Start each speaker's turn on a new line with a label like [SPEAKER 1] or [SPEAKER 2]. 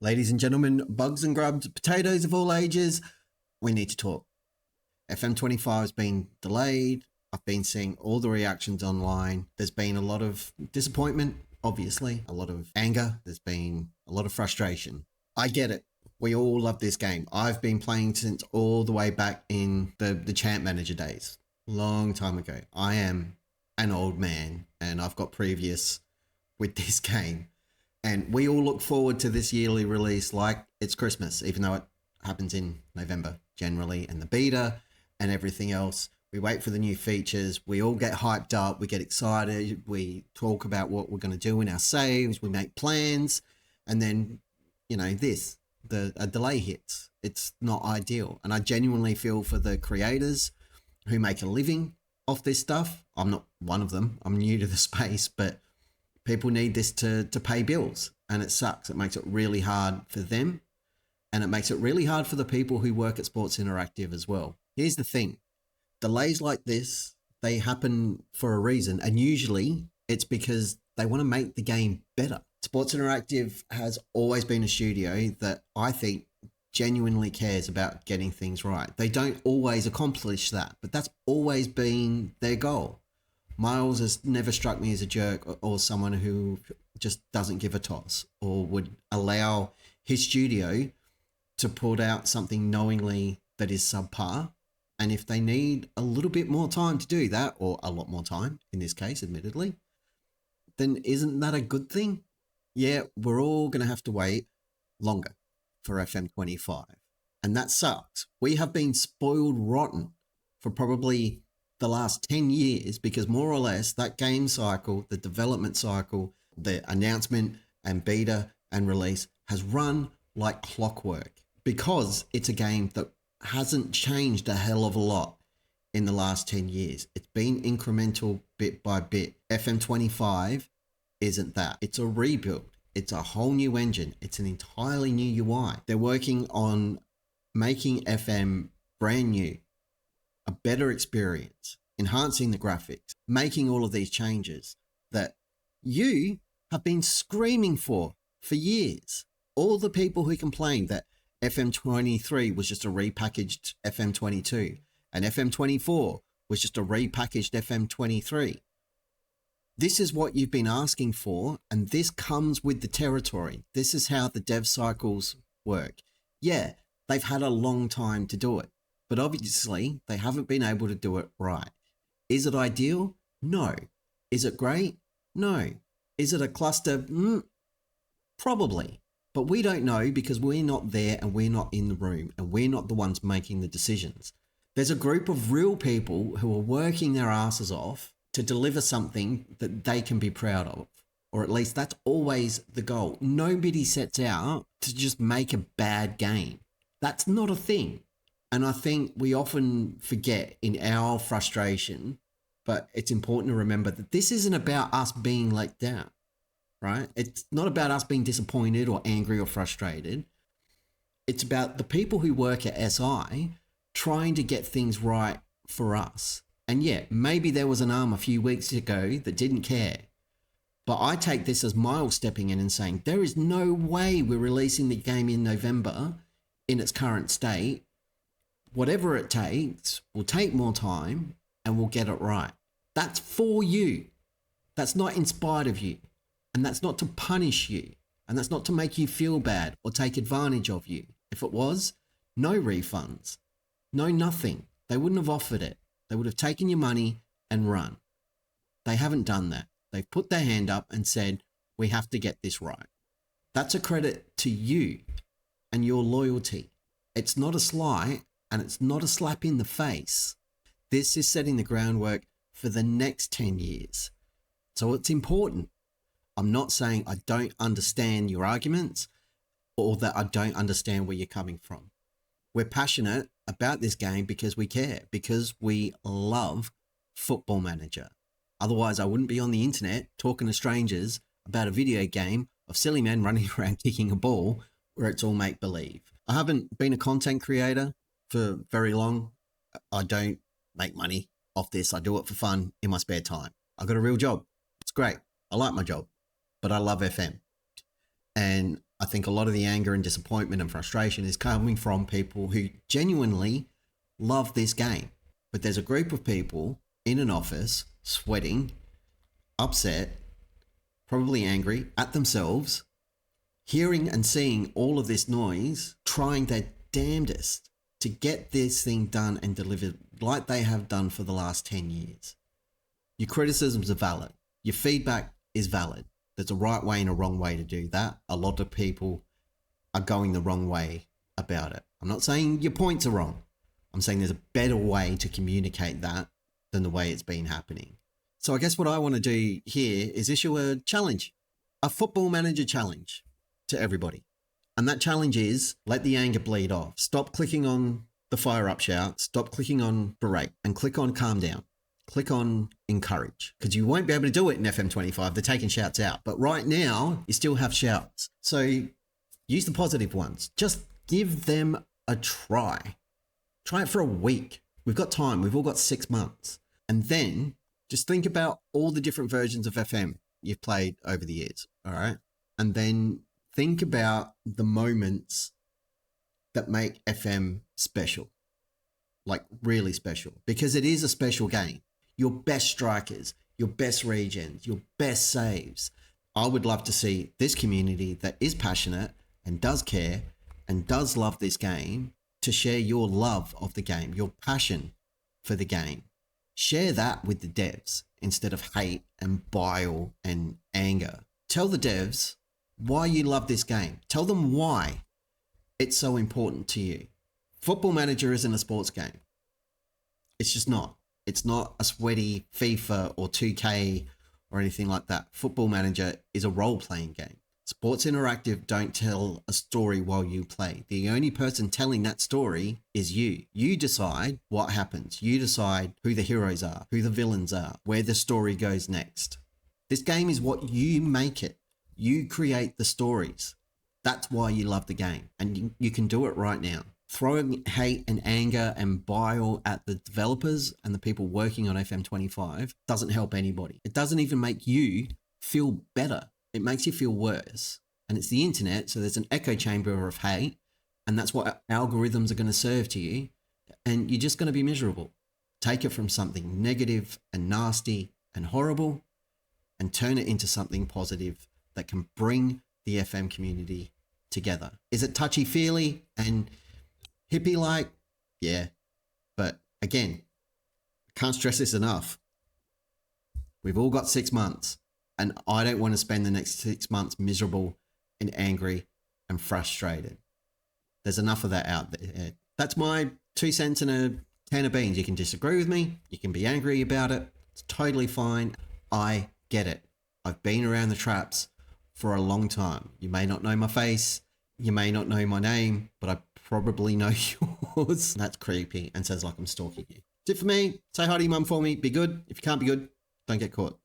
[SPEAKER 1] Ladies and gentlemen, bugs and grubs, potatoes of all ages, we need to talk. FM25 has been delayed. I've been seeing all the reactions online. There's been a lot of disappointment, obviously, a lot of anger. There's been a lot of frustration. I get it. We all love this game. I've been playing since all the way back in the Champ Manager days, long time ago. I am an old man and I've got previous with this game. And we all look forward to this yearly release like it's Christmas, even though it happens in November generally, and the beta and everything else. We wait for the new features. We all get hyped up. We get excited. We talk about what we're going to do in our saves. We make plans. And then, a delay hits. It's not ideal. And I genuinely feel for the creators who make a living off this stuff. I'm not one of them. I'm new to the space, but people need this to pay bills, and it sucks. It makes it really hard for them, and it makes it really hard for the people who work at Sports Interactive as well. Here's the thing. Delays like this, they happen for a reason, and usually it's because they want to make the game better. Sports Interactive has always been a studio that I think genuinely cares about getting things right. They don't always accomplish that, but that's always been their goal. Miles has never struck me as a jerk or someone who just doesn't give a toss or would allow his studio to put out something knowingly that is subpar. And if they need a little bit more time to do that, or a lot more time in this case, admittedly, then isn't that a good thing? Yeah, we're all going to have to wait longer for FM25. And that sucks. We have been spoiled rotten for probably the last 10 years, because more or less that game cycle, the development cycle, the announcement and beta and release has run like clockwork, because it's a game that hasn't changed a hell of a lot in the last 10 years. It's been incremental bit by bit. FM25 isn't that. It's a rebuild. It's a whole new engine. It's an entirely new UI. They're working on making FM brand new, a better experience, enhancing the graphics, making all of these changes that you have been screaming for years. All the people who complained that FM23 was just a repackaged FM22 and FM24 was just a repackaged FM23. This is what you've been asking for, and this comes with the territory. This is how the dev cycles work. Yeah, they've had a long time to do it, but obviously they haven't been able to do it right. Is it ideal? No. Is it great? No. Is it a cluster? Probably. But we don't know, because we're not there and we're not in the room and we're not the ones making the decisions. There's a group of real people who are working their asses off to deliver something that they can be proud of. Or at least that's always the goal. Nobody sets out to just make a bad game. That's not a thing. And I think we often forget in our frustration, but it's important to remember that this isn't about us being let down, right? It's not about us being disappointed or angry or frustrated. It's about the people who work at SI trying to get things right for us. And yeah, maybe there was an arm a few weeks ago that didn't care. But I take this as Miles stepping in and saying, there is no way we're releasing the game in November in its current state. Whatever it takes, we'll take more time and we'll get it right. That's for you. That's not in spite of you. And that's not to punish you. And that's not to make you feel bad or take advantage of you. If it was, no refunds. No nothing. They wouldn't have offered it. They would have taken your money and run. They haven't done that. They've put their hand up and said, we have to get this right. That's a credit to you and your loyalty. It's not a slight, and it's not a slap in the face. This is setting the groundwork for the next 10 years. So it's important. I'm not saying I don't understand your arguments or that I don't understand where you're coming from. We're passionate about this game because we care, because we love Football Manager. Otherwise, I wouldn't be on the internet talking to strangers about a video game of silly men running around kicking a ball where it's all make-believe. I haven't been a content creator for very long. I don't make money off this. I do it for fun in my spare time. I've got a real job. It's great. I like my job, but I love FM. And I think a lot of the anger and disappointment and frustration is coming from people who genuinely love this game. But there's a group of people in an office sweating, upset, probably angry at themselves, hearing and seeing all of this noise, trying their damnedest to get this thing done and delivered like they have done for the last 10 years. Your criticisms are valid. Your feedback is valid. There's a right way and a wrong way to do that. A lot of people are going the wrong way about it. I'm not saying your points are wrong. I'm saying there's a better way to communicate that than the way it's been happening. So I guess what I want to do here is issue a challenge, a football manager challenge to everybody. And that challenge is let the anger bleed off. Stop clicking on the fire up shout. Stop clicking on berate and click on calm down. Click on encourage, because you won't be able to do it in FM25. They're taking shouts out. But right now, you still have shouts. So use the positive ones. Just give them a try. Try it for a week. We've got time. We've all got 6 months. And then just think about all the different versions of FM you've played over the years. All right. And then think about the moments that make FM special, like really special, because it is a special game. Your best strikers, your best regens, your best saves. I would love to see this community that is passionate and does care and does love this game to share your love of the game, your passion for the game. Share that with the devs instead of hate and bile and anger. Tell the devs why you love this game. Tell them why it's so important to you. Football Manager isn't a sports game. It's just not. It's not a sweaty FIFA or 2K or anything like that. Football Manager is a role-playing game. Sports Interactive don't tell a story while you play. The only person telling that story is you. You decide what happens. You decide who the heroes are, who the villains are, where the story goes next. This game is what you make it. You create the stories. That's why you love the game. And you can do it right now. Throwing hate and anger and bile at the developers and the people working on FM25 doesn't help anybody. It doesn't even make you feel better. It makes you feel worse. And it's the internet, so there's an echo chamber of hate, and that's what algorithms are going to serve to you. And you're just going to be miserable. Take it from something negative and nasty and horrible and turn it into something positive that can bring the FM community together. Is it touchy-feely and hippie-like? Yeah. But again, can't stress this enough. We've all got 6 months, and I don't want to spend the next 6 months miserable and angry and frustrated. There's enough of that out there. That's my 2 cents and a can of beans. You can disagree with me. You can be angry about it. It's totally fine. I get it. I've been around the traps for a long time. You may not know my face. You may not know my name, but I probably know yours. That's creepy and says like I'm stalking you. That's it for me. Say hi to your mum for me. Be good. If you can't be good, don't get caught.